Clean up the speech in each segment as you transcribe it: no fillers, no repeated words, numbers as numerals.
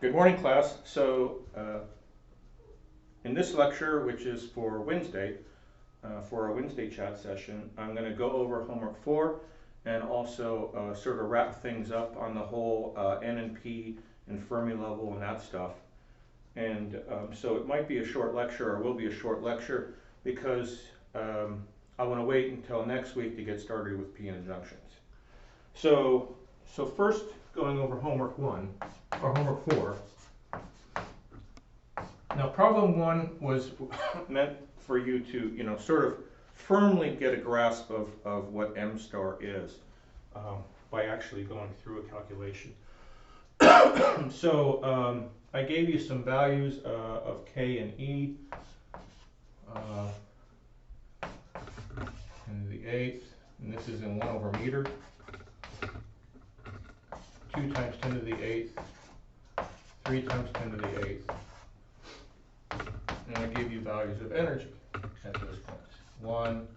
Good morning, class. In this lecture, which is for Wednesday, for our Wednesday chat session, I'm going to go over homework 4 and also sort of wrap things up on the whole N and P and Fermi level and that stuff. And so it might be a short lecture, or will be a short lecture, because I want to wait until next week to get started with P injunctions. So first, going over homework 1, or homework 4. Now, problem 1 was meant for you to, sort of firmly get a grasp of what M star is by actually going through a calculation. So I gave you some values of K and E. 10 to the 8th, and this is in 1 over meter. 2 times 10 to the 8th, 3 times 10 to the 8th. And I give you values of energy at those points. 1,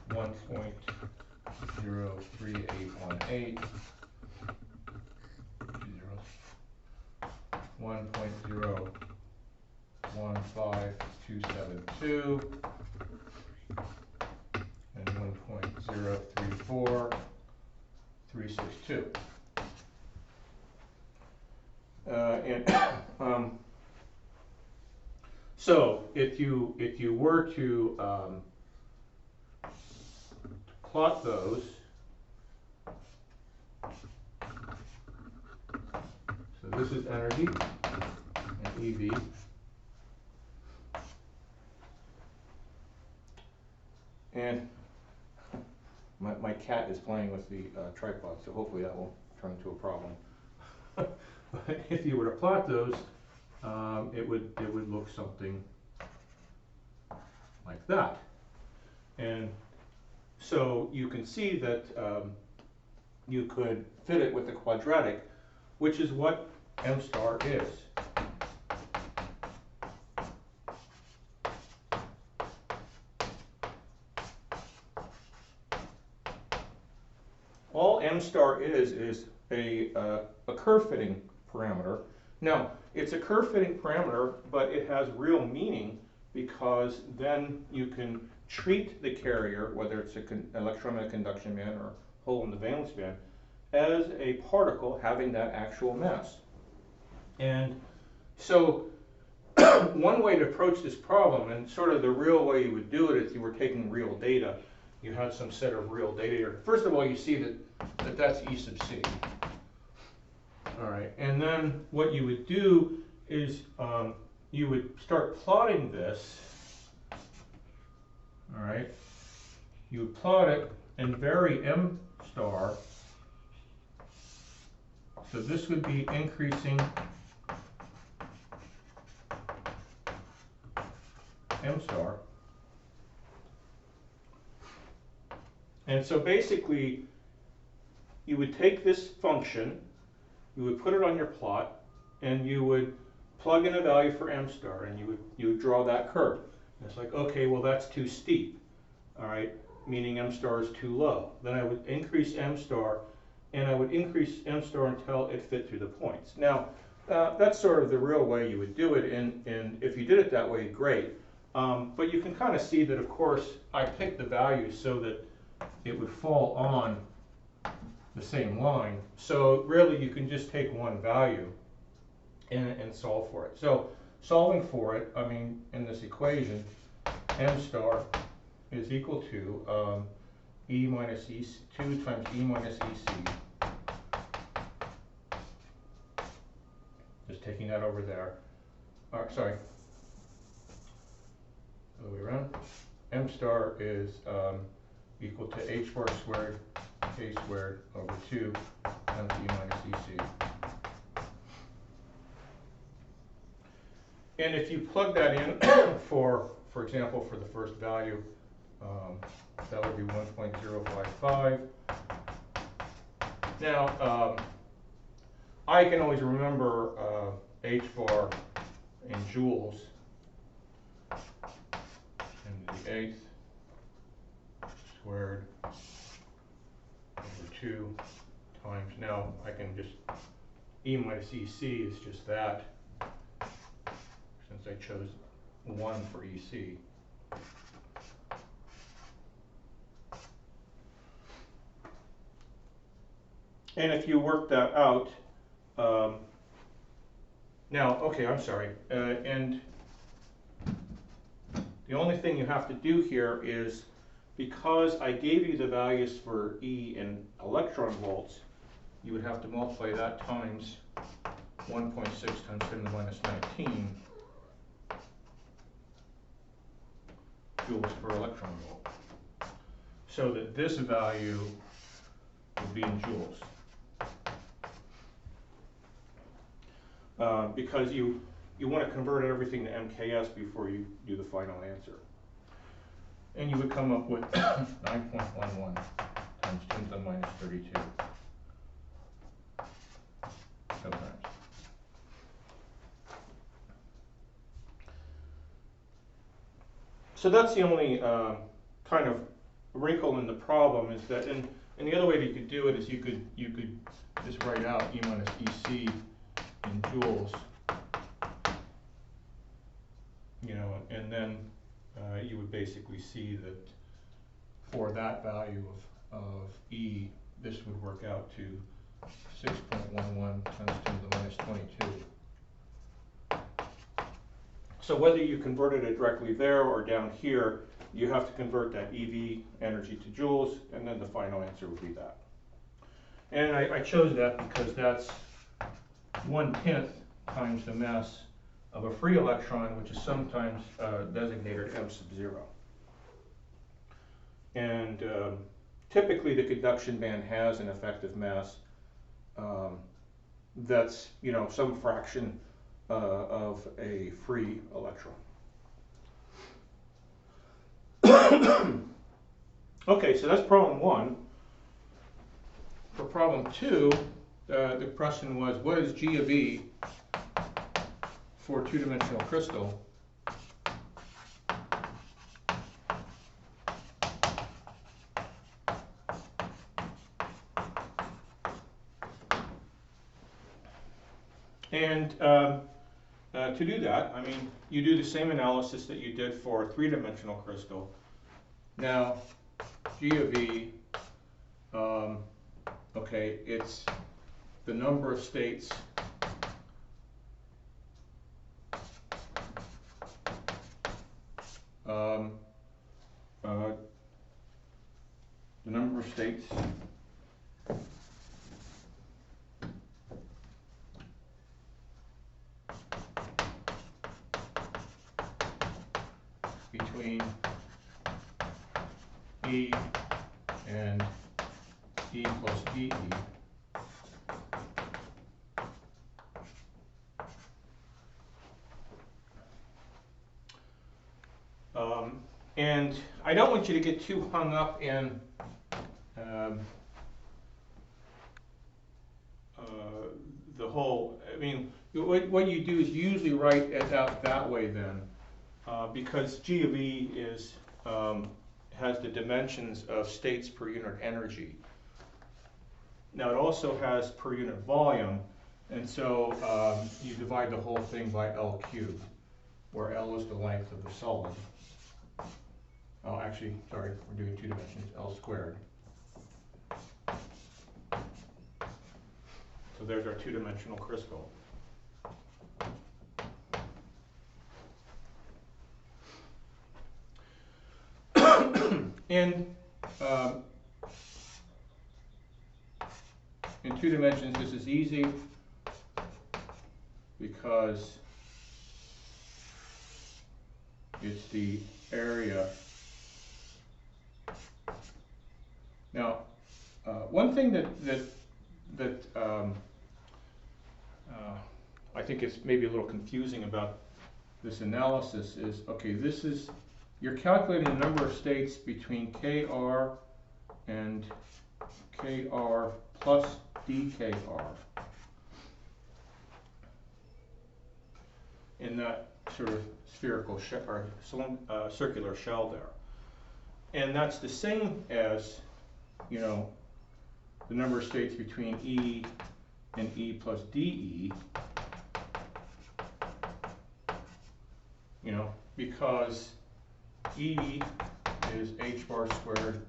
1.03818, 1.015272, and 1.034362. So if you were to plot those, so this is energy and EV. And my cat is playing with the tripod, so hopefully that won't turn into a problem. But if you were to plot those, it would look something like that. And so you can see that you could fit it with the quadratic, which is what M star is. All M star is a curve fitting parameter. Now, it's a curve fitting parameter, but it has real meaning, because then you can treat the carrier, whether it's an electromagnetic conduction band or hole in the valence band, as a particle having that actual mass. And so one way to approach this problem, and sort of the real way you would do it if you were taking real data, you had some set of real data here. First of all, you see that that's E sub C. All right, and then what you would do is you would start plotting this. All right, you would plot it and vary M star. So this would be increasing M star. And so basically, you would take this function, you would put it on your plot, and you would plug in a value for M star, and you would draw that curve. And it's like, okay, well, that's too steep, all right, meaning M star is too low. Then I would increase M star, and I would increase M star until it fit through the points. Now, that's sort of the real way you would do it, and if you did it that way, great. But you can kind of see that, of course, I picked the values so that it would fall on the same line. So really, you can just take one value and solve for it. So solving for it, I mean, in this equation, M star is equal to E minus E, 2 times E minus EC. Just taking that over there. Sorry. Other way around. M star is equal to H bar squared K squared over 2 times E minus EC. And if you plug that in for example, for the first value, that would be 1.055. Now, I can always remember H bar in joules, 10 to the 8th squared over 2 times, now I can just E minus EC is just that, since I chose 1 for EC. And if you work that out, now, okay, I'm sorry, and the only thing you have to do here is, because I gave you the values for E in electron volts, you would have to multiply that times 1.6 times 10 to the minus 19 joules per electron volt, so that this value would be in joules. Because you want to convert everything to MKS before you do the final answer. And you would come up with 9.11 times 10 to the minus 32 kilograms. So that's the only kind of wrinkle in the problem, is that, and the other way that you could do it is you could just write out E minus EC in joules, you know, and then you would basically see that for that value of E, this would work out to 6.11 times 10 to the minus 22. So whether you converted it directly there or down here, you have to convert that EV energy to joules, and then the final answer would be that. And I chose that because that's 1/10 times the mass of a free electron, which is sometimes designated m sub 0. And typically the conduction band has an effective mass that's, you know, some fraction of a free electron. Okay, so that's problem 1. For problem 2, the question was, what is G of E for a two-dimensional crystal? And to do that, I mean, you do the same analysis that you did for a three-dimensional crystal. Now, G of E, okay, it's the number of states between E and E plus DE. And I don't want you to get too hung up in the whole, I mean, what you do is you usually write it out that way then, because G of E is, has the dimensions of states per unit energy. Now it also has per unit volume, and so you divide the whole thing by L cubed, where L is the length of the solid. Oh, actually, sorry, we're doing two dimensions, L squared. So there's our two-dimensional crystal. And in 2 dimensions, this is easy because it's the area. Now, one thing that I think is maybe a little confusing about this analysis is, okay, this is, you're calculating the number of states between KR and KR plus DKR in that sort of spherical or circular shell there. And that's the same as, you know, the number of states between E and E plus DE, you know, because E is h bar squared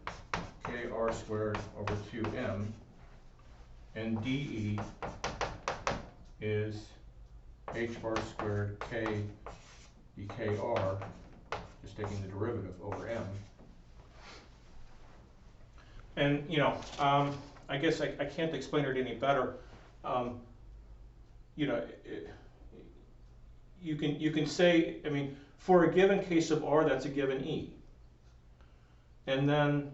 kr squared over 2m, and DE is h bar squared k dkr, just taking the derivative over m. And, you know, I guess I can't explain it any better. You know, you can say, I mean, for a given case of R, that's a given E. And then,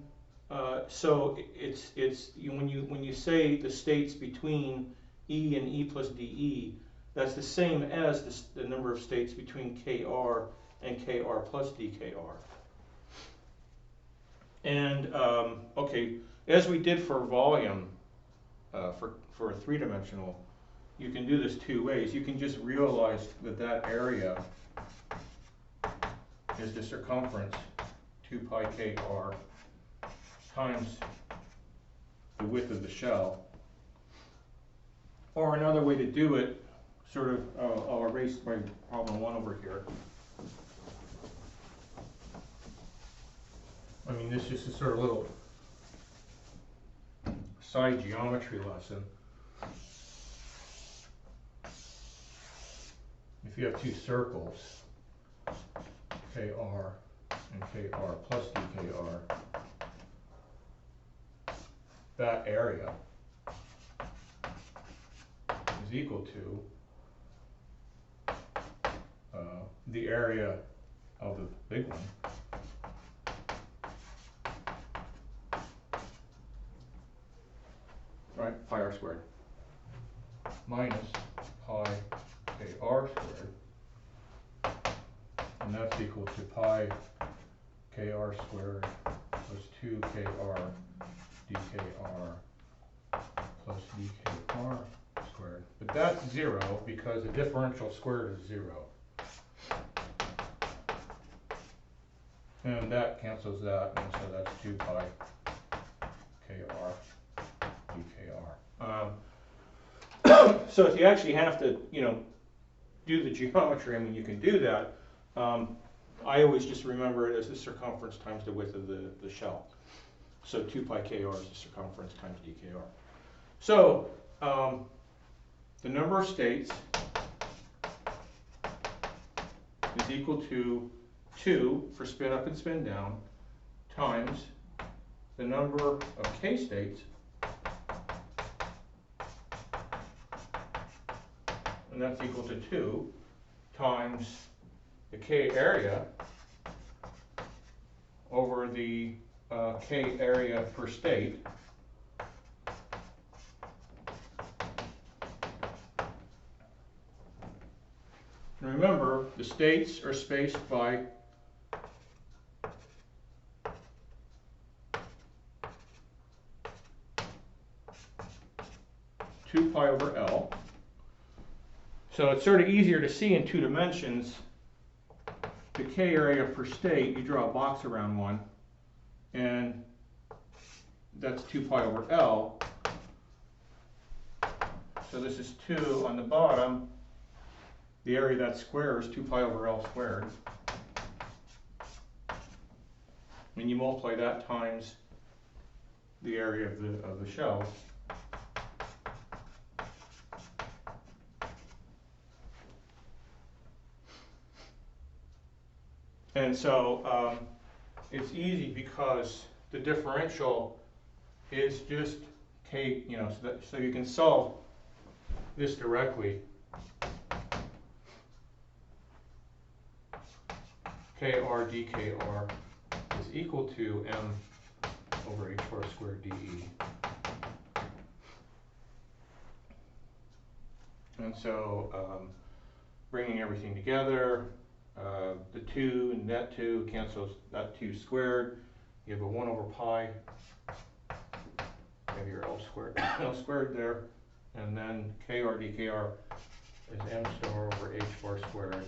so when you say the states between E and E plus DE, that's the same as the number of states between KR and KR plus DKR. And okay, as we did for volume, for a three-dimensional, you can do this two ways. You can just realize that that area is the circumference 2 pi kr times the width of the shell. Or another way to do it, sort of, I'll erase my problem 1 over here. I mean, this is a sort of little side geometry lesson. If you have two circles, KR and KR plus DKR, that area is equal to the area of the big one right, pi r squared minus pi kr squared, and that's equal to pi kr squared plus 2 kr dkr plus dkr squared. But that's 0 because the differential squared is 0. And that cancels that, and so that's 2 pi kr dkr. So if you actually have to, you know, do the geometry, I mean, you can do that. I always just remember it as the circumference times the width of the shell. So 2 pi kr is the circumference times dkr. So the number of states is equal to 2 for spin up and spin down times the number of k states, and that's equal to 2 times the k area over the k area per state. And remember, the states are spaced by two pi over L. So it's sort of easier to see in 2 dimensions. The k area per state, you draw a box around one, and that's 2 pi over L. So this is 2 on the bottom. The area of that square is 2 pi over L squared. And you multiply that times the area of the shell. And so it's easy because the differential is just k, you know, so you can solve this directly. Kr dkr is equal to m over h bar squared dE. And so bringing everything together, the 2 and that 2 cancels that 2 squared. You have a 1 over pi. You have your L squared there. And then Kr dkr is m star over h bar squared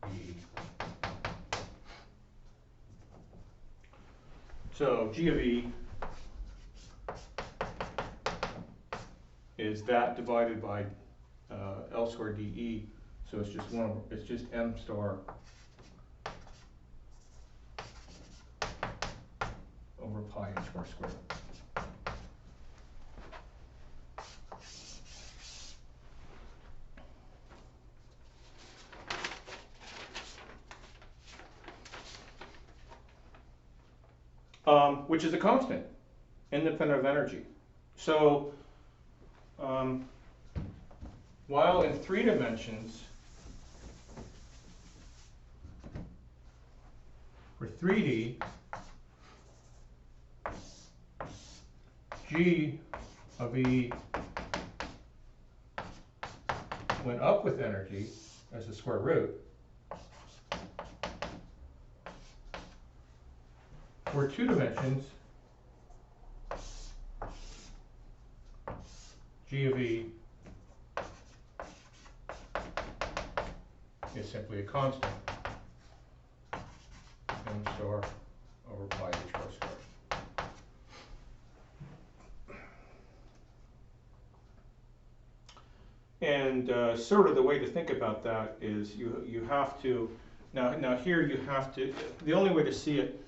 dE. So G of E is that divided by L squared dE. So it's just it's just m star over pi h bar squared. Which is a constant, independent of energy. So while in 3 dimensions, for 3D, G of E went up with energy as the square root. For 2 dimensions, G of E is simply a constant, m star over pi h bar squared. And sort of the way to think about that is you have to, now here you have to, the only way to see it,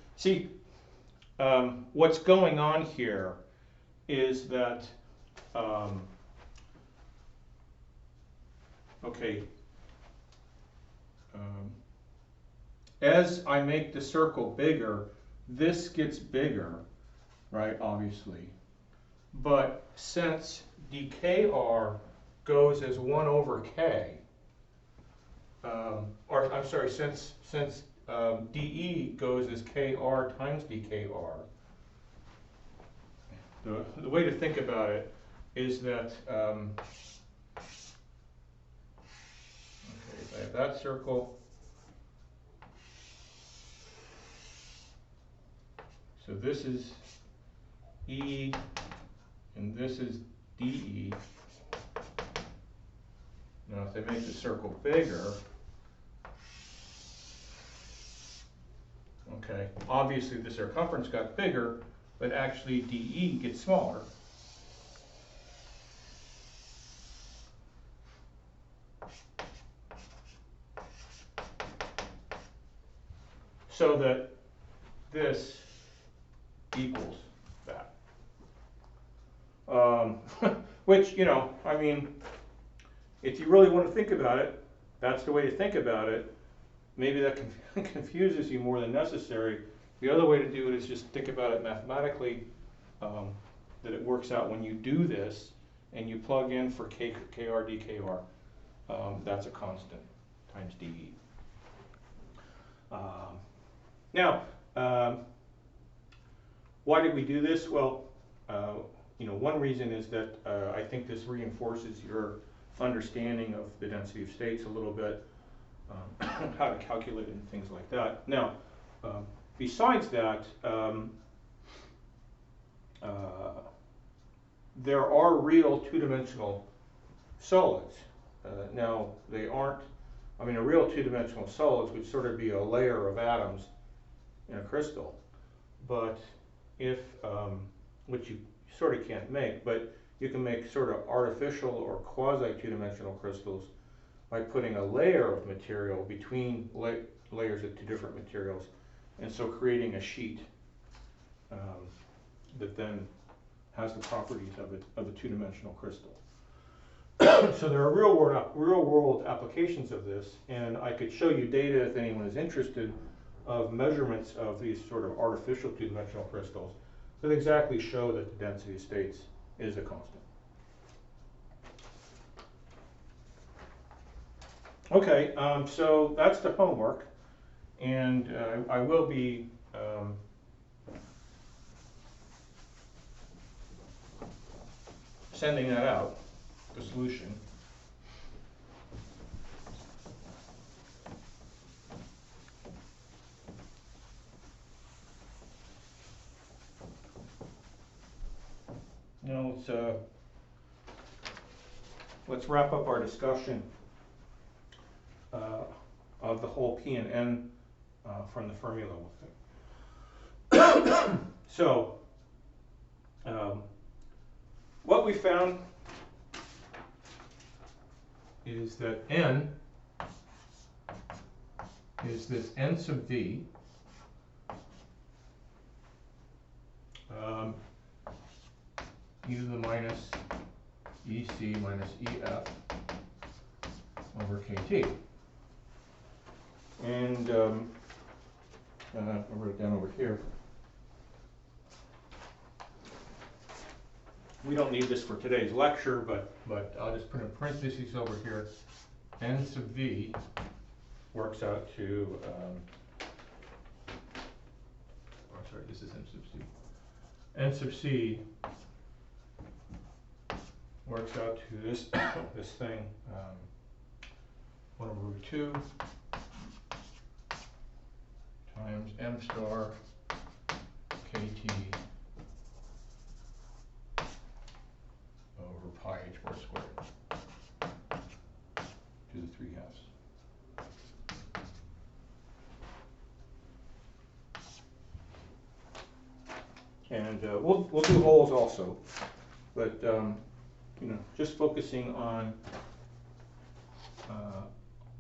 what's going on here is that, okay, as I make the circle bigger, this gets bigger, right, obviously. But since dkr goes as 1 over k, or I'm sorry, since dE goes as kr times dkr, the way to think about it is that, okay, if I have that circle, so this is E and this is dE. Now if I make the circle bigger, okay, obviously the circumference got bigger, but actually dE gets smaller. So that this equals that. Which, you know, I mean, if you really want to think about it, that's the way to think about it. Maybe that confuses you more than necessary. The other way to do it is just think about it mathematically, that it works out when you do this and you plug in for kr dkr, that's a constant times dE. Now, why did we do this? Well, you know, one reason is that I think this reinforces your understanding of the density of states a little bit, how to calculate it and things like that. Now, besides that, there are real 2-dimensional solids. Now, they aren't, I mean, a real 2-dimensional solids would sort of be a layer of atoms in a crystal, but if, which you sort of can't make, but you can make sort of artificial or quasi 2-dimensional crystals by putting a layer of material between layers of 2 different materials, and so creating a sheet that then has the properties of a 2-dimensional crystal. So there are real world applications of this, and I could show you data if anyone is interested of measurements of these sort of artificial 2-dimensional crystals that exactly show that the density of states is a constant. Okay, so that's the homework, and I will be sending that out, the solution. Now let's wrap up our discussion of the whole P and N from the Fermi level thing. So what we found is that n is this n sub v e to the minus ec minus ef over kt. And I'll write it down over here. We don't need this for today's lecture, but I'll just put in parentheses over here. N sub v works out to, oh, sorry, this is n sub c. N sub c works out to this this thing, 1 over root 2 times m star kt over pi h bar squared to the 3 halves. And we'll do holes also, but you know, just focusing on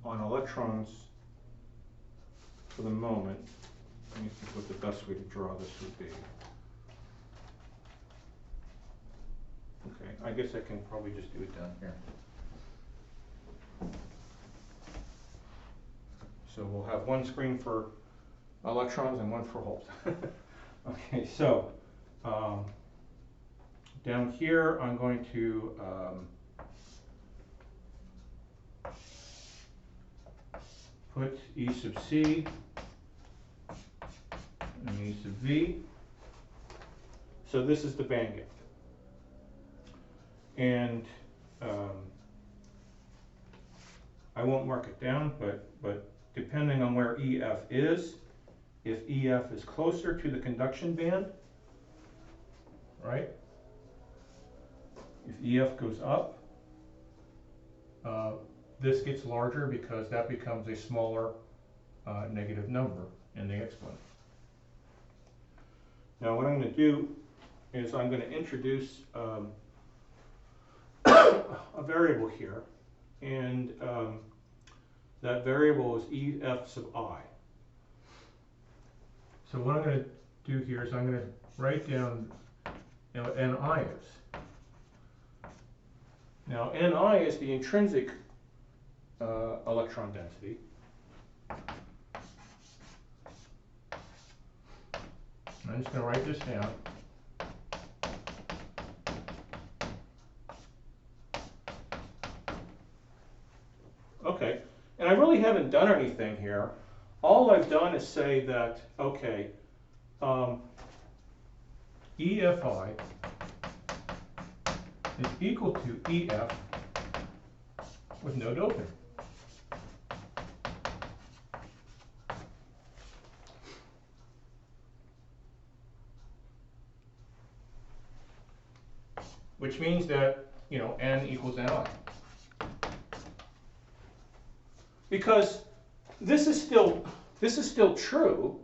electrons for the moment. Let me think what the best way to draw this would be. Okay, I guess I can probably just do it down here. So we'll have one screen for electrons and one for holes. Okay, so down here I'm going to put E sub c and E sub v. So this is the bandgap. And I won't mark it down, but depending on where EF is, if EF is closer to the conduction band, right? If EF goes up, this gets larger because that becomes a smaller negative number in the exponent. Now what I'm going to do is I'm going to introduce a variable here, and that variable is EF sub I. So what I'm going to do here is I'm going to write down, you know, what Ni is. Now Ni is the intrinsic electron density. I'm just going to write this down. Okay, and I really haven't done anything here. All I've done is say that, okay, EFI is equal to EF with no doping. Which means that, you know, N equals Ni. Because this is still true.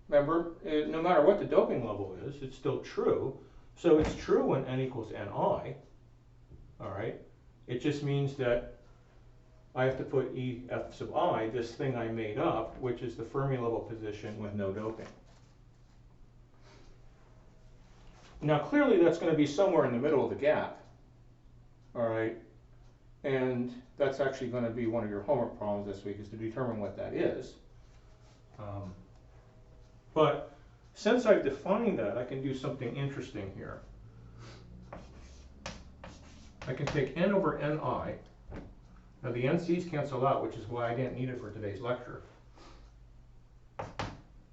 Remember, no matter what the doping level is, it's still true. So it's true when N equals Ni. All right. It just means that I have to put EF sub I, this thing I made up, which is the Fermi level position with no doping. Now clearly that's going to be somewhere in the middle of the gap. All right. And that's actually going to be one of your homework problems this week, is to determine what that is. But since I've defined that, I can do something interesting here. I can take N over Ni. Now the NC's cancel out, which is why I didn't need it for today's lecture.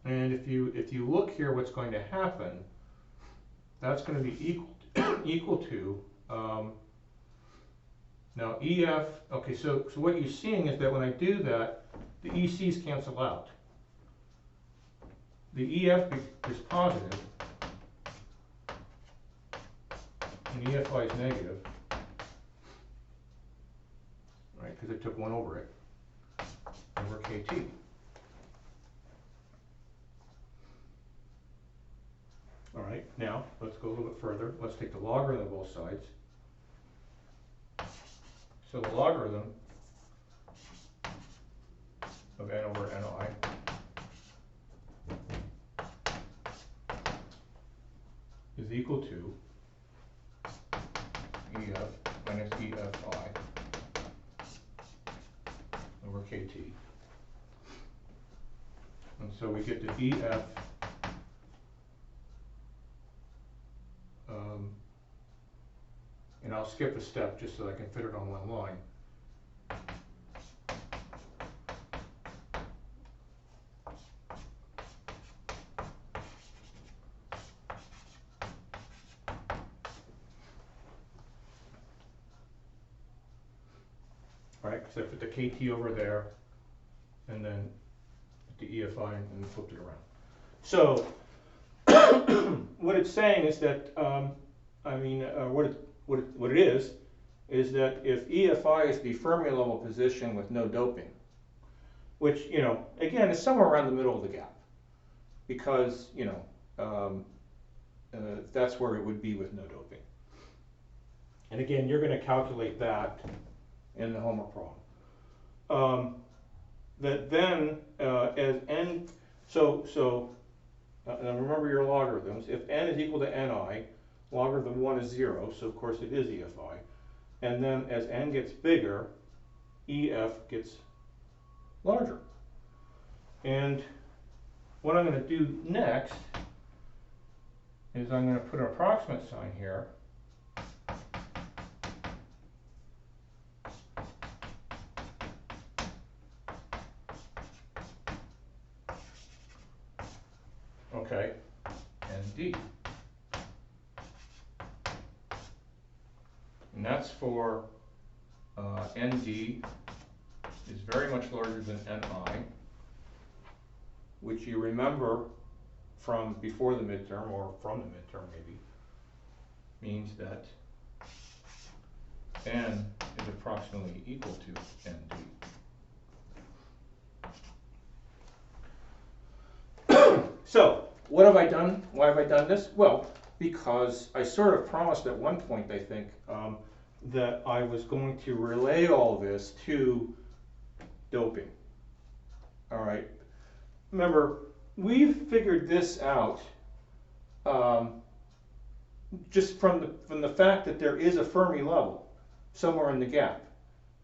And if you look here, what's going to happen, that's going to be equal to now EF, okay, so what you're seeing is that when I do that, the EC's cancel out. The EF is positive, and EFI is negative, right, because it took 1 over it, over KT. All right, now let's go a little bit further. Let's take the logarithm of both sides. So the logarithm of n over ni is equal to EF minus EFI over KT. And so we get to EF and I'll skip a step just so I can fit it on one line. Right, because I put the KT over there, and then the EFI and flipped it around. So what it's saying is that, what it is that if EFI is the Fermi level position with no doping, which, you know, again, is somewhere around the middle of the gap, because, you know, that's where it would be with no doping. And again, you're going to calculate that in the homework problem. That then, as n, now remember your logarithms. If n is equal to ni, logarithm 1 is 0, so of course it is EFI. And then as n gets bigger, EF gets larger. And what I'm going to do next is I'm going to put an approximate sign here. Okay, and D. And that's for ND is very much larger than NI, which you remember from before the midterm, or from the midterm maybe, means that N is approximately equal to ND. So, what have I done? Why have I done this? Well, because I sort of promised at one point, I think, that I was going to relay all this to doping. All right. Remember, we've figured this out just from the fact that there is a Fermi level somewhere in the gap,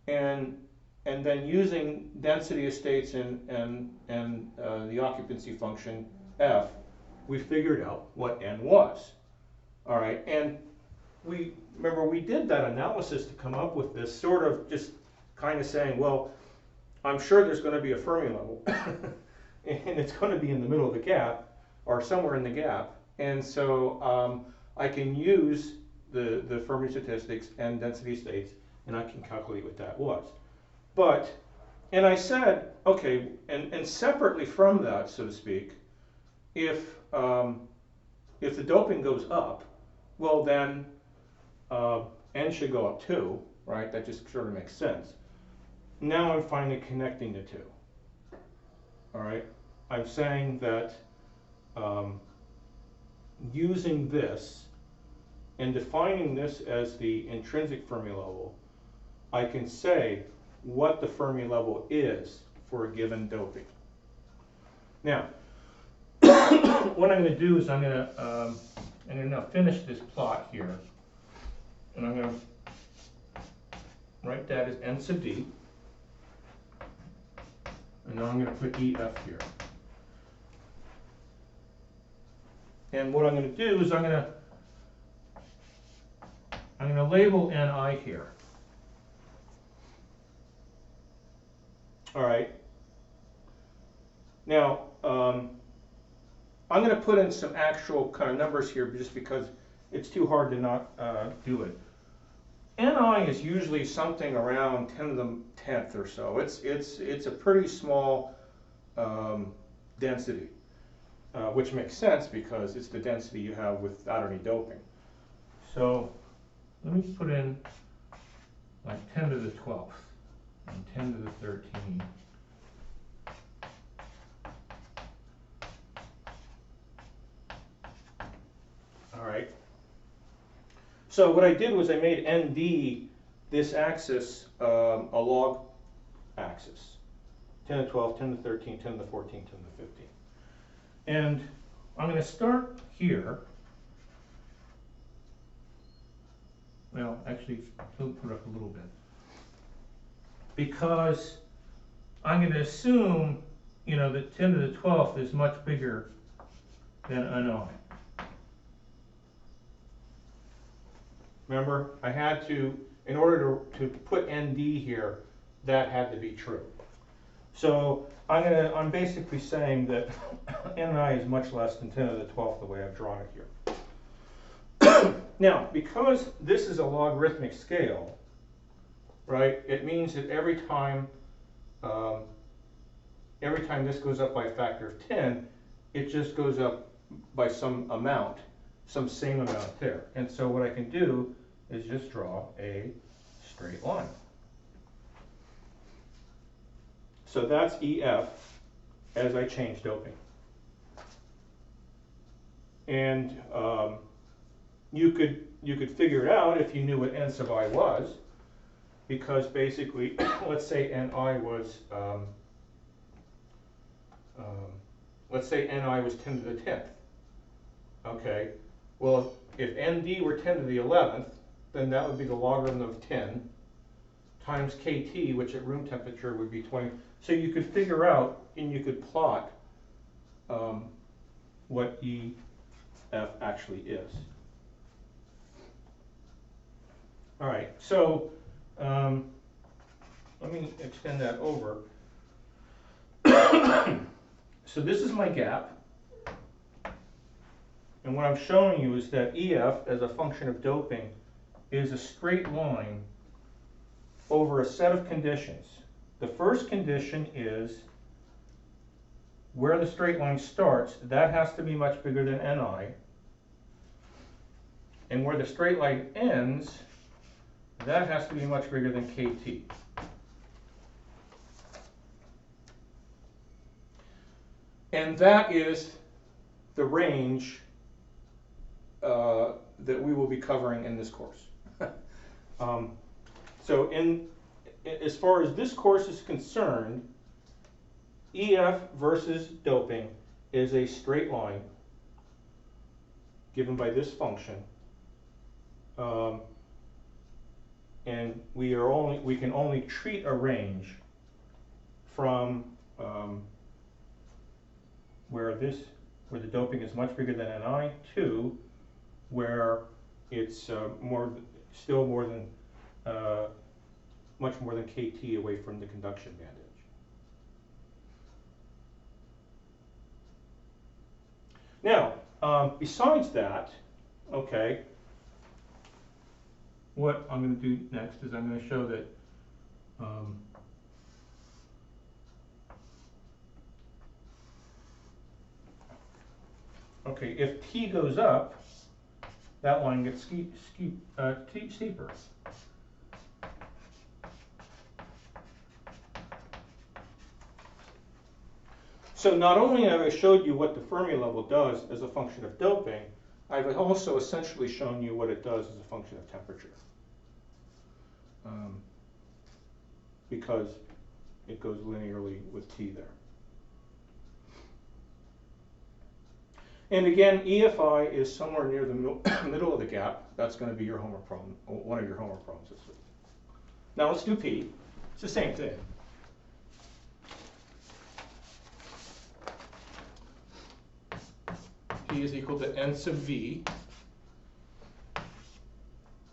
and then using density of states and the occupancy function F, we figured out what n was. All right, and we did that analysis to come up with this sort of just kind of saying, well, I'm sure there's going to be a Fermi level, and it's going to be in the middle of the gap, or somewhere in the gap, and so I can use the Fermi statistics and density states, and I can calculate what that was. But, and I said, okay, and separately from that, so to speak, if the doping goes up, well then n should go up too, right? That just sort of makes sense. Now I'm finally connecting the two. All right, I'm saying that using this and defining this as the intrinsic Fermi level, I can say what the Fermi level is for a given doping. Now, what I'm going to do is I'm going to now finish this plot here, and I'm going to write that as n sub d, and now I'm going to put EF here. And what I'm going to do is I'm going to label Ni here. All right. Now, I'm going to put in some actual kind of numbers here just because it's too hard to not do it. Ni is usually something around 10 to the 10th or so. It's a pretty small density, which makes sense because it's the density you have without any doping. So let me put in like 10 to the 12th and 10 to the 13th. All right. So what I did was I made ND this axis a log axis. 10 to 12, 10 to 13, 10 to 14, 10 to 15. And I'm going to start here. Well, actually, we'll put it up a little bit. Because I'm going to assume, you know, that 10 to the 12th is much bigger than an I. Remember, I had to, in order to put ND here, that had to be true. So I'm basically saying that NI is much less than 10 to the 12th the way I've drawn it here. Now, because this is a logarithmic scale, right, it means that every time this goes up by a factor of 10, it just goes up by some amount, some same amount there. And so what I can do is just draw a straight line. So that's EF as I change doping. And you could figure it out if you knew what n sub I was, because basically, let's say Ni was let's say Ni was 10 to the 10th. Okay. Well, if Nd were 10 to the 11th, then that would be the logarithm of 10 times Kt, which at room temperature would be 20. So you could figure out and you could plot what EF actually is. All right, so let me extend that over. So this is my gap. And what I'm showing you is that EF as a function of doping is a straight line over a set of conditions. The first condition is where the straight line starts, that has to be much bigger than Ni. And where the straight line ends, that has to be much bigger than Kt. And that is the range that we will be covering in this course. So as far as this course is concerned, EF versus doping is a straight line given by this function. And we can only treat a range from where the doping is much bigger than Ni to where it's much more than Kt away from the conduction band edge. Now, besides that, okay, what I'm going to do next is I'm going to show that okay, if T goes up, that line gets steeper. So not only have I showed you what the Fermi level does as a function of doping, I've also essentially shown you what it does as a function of temperature. Because it goes linearly with T there. And again, EFI is somewhere near the middle of the gap. That's going to be your homework problem, one of your homework problems this week. Now let's do P. It's the same thing. P is equal to N sub V,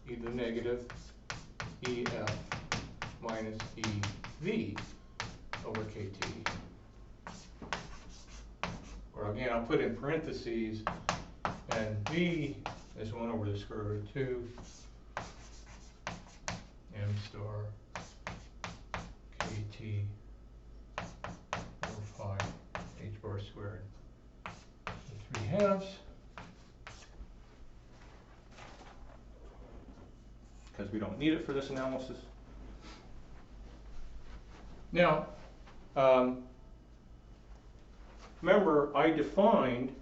e to the negative EF minus EV over KT. Or again, I'll put in parentheses, and V is 1 over the square root of 2 M star KT over 5 H bar squared. 3/2, because we don't need it for this analysis. Now, remember, I defined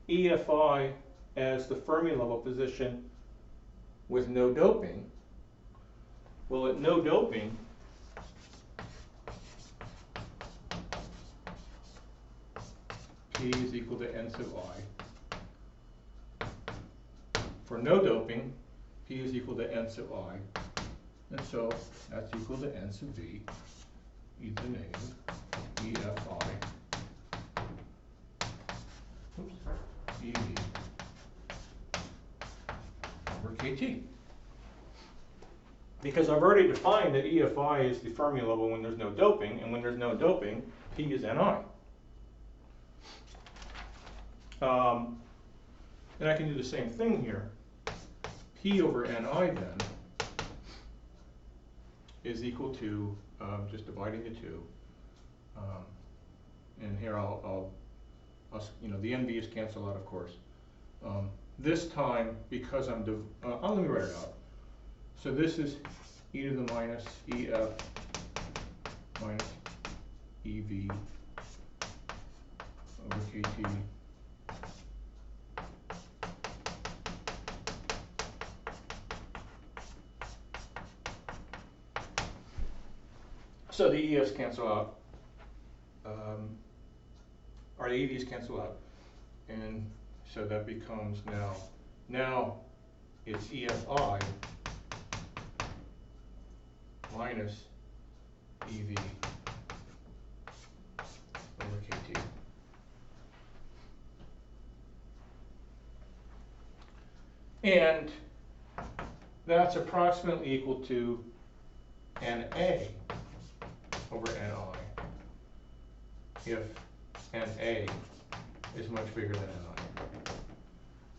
EFI as the Fermi level position with no doping. Well, at no doping, P is equal to N sub I. For no doping, P is equal to N sub I. And so that's equal to N sub V, e to the negative, EFI, EV over KT. Because I've already defined that EFI is the Fermi level when there's no doping, and when there's no doping, P is Ni. And I can do the same thing here. P over Ni then is equal to, just dividing the two. And here I'll the NV's cancel out, of course. This time, because I'm, let me write it out. So this is e to the minus EF minus EV over KT so the EFs cancel out, or the EVs cancel out, and so that becomes now it's EFI minus EV over KT. And that's approximately equal to NA over NI if NA is much bigger than NI.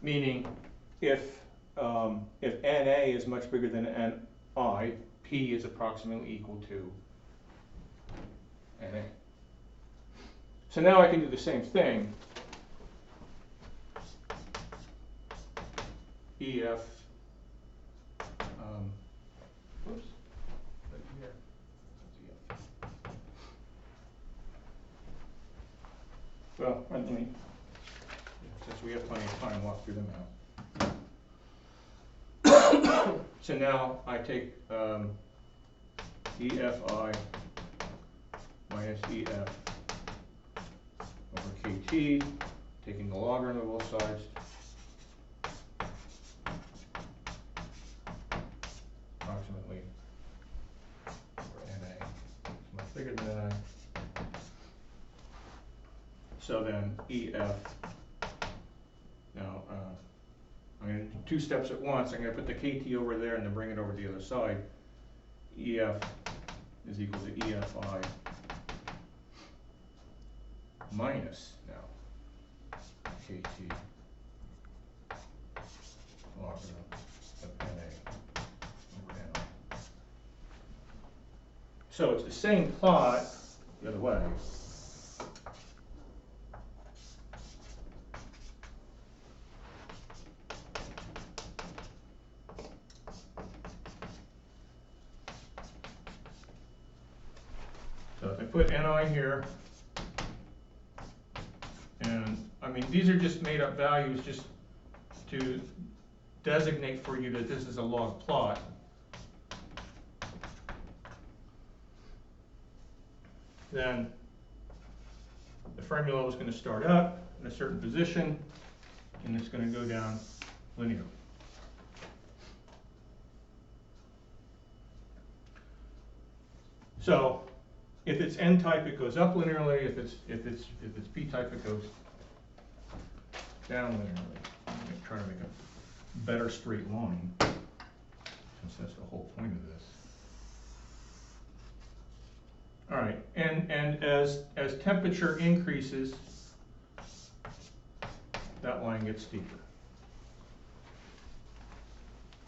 Meaning if NA is much bigger than NI, P is approximately equal to NA. So now I can do the same thing. EF, whoops, right here, that's EF. Well, let me, since we have plenty of time, walk through them out. So now I take EFI minus EF over KT, taking the logarithm of both sides. Approximately for NA, it's much bigger than NI. So then EF, now I'm going to do two steps at once. I'm going to put the KT over there and then bring it over to the other side. EF is equal to EFI minus now KT logarithm of NA over NI. So it's the same plot the other way. So if I put Ni here, and I mean, these are just made up values just to designate for you that this is a log plot. Then the Fermi level is going to start up in a certain position, and it's going to go down linearly. So if it's N-type, it goes up linearly. If it's P-type, it goes down linearly. I'm going to try to make a better straight line, since that's the whole point of this. All right, and as temperature increases, that line gets steeper.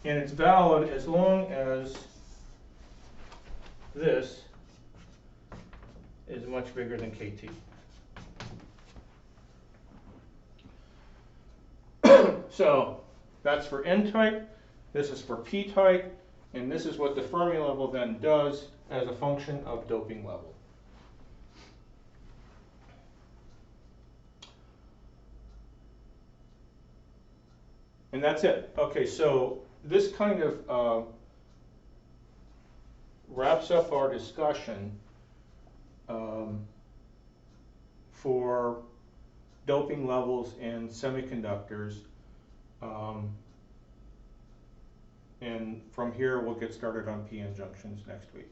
And it's valid as long as this is much bigger than KT. So that's for N-type, this is for P-type, and this is what the Fermi level then does as a function of doping level. And that's it. Okay, so this kind of wraps up our discussion for doping levels in semiconductors. And from here, we'll get started on p-n junctions next week.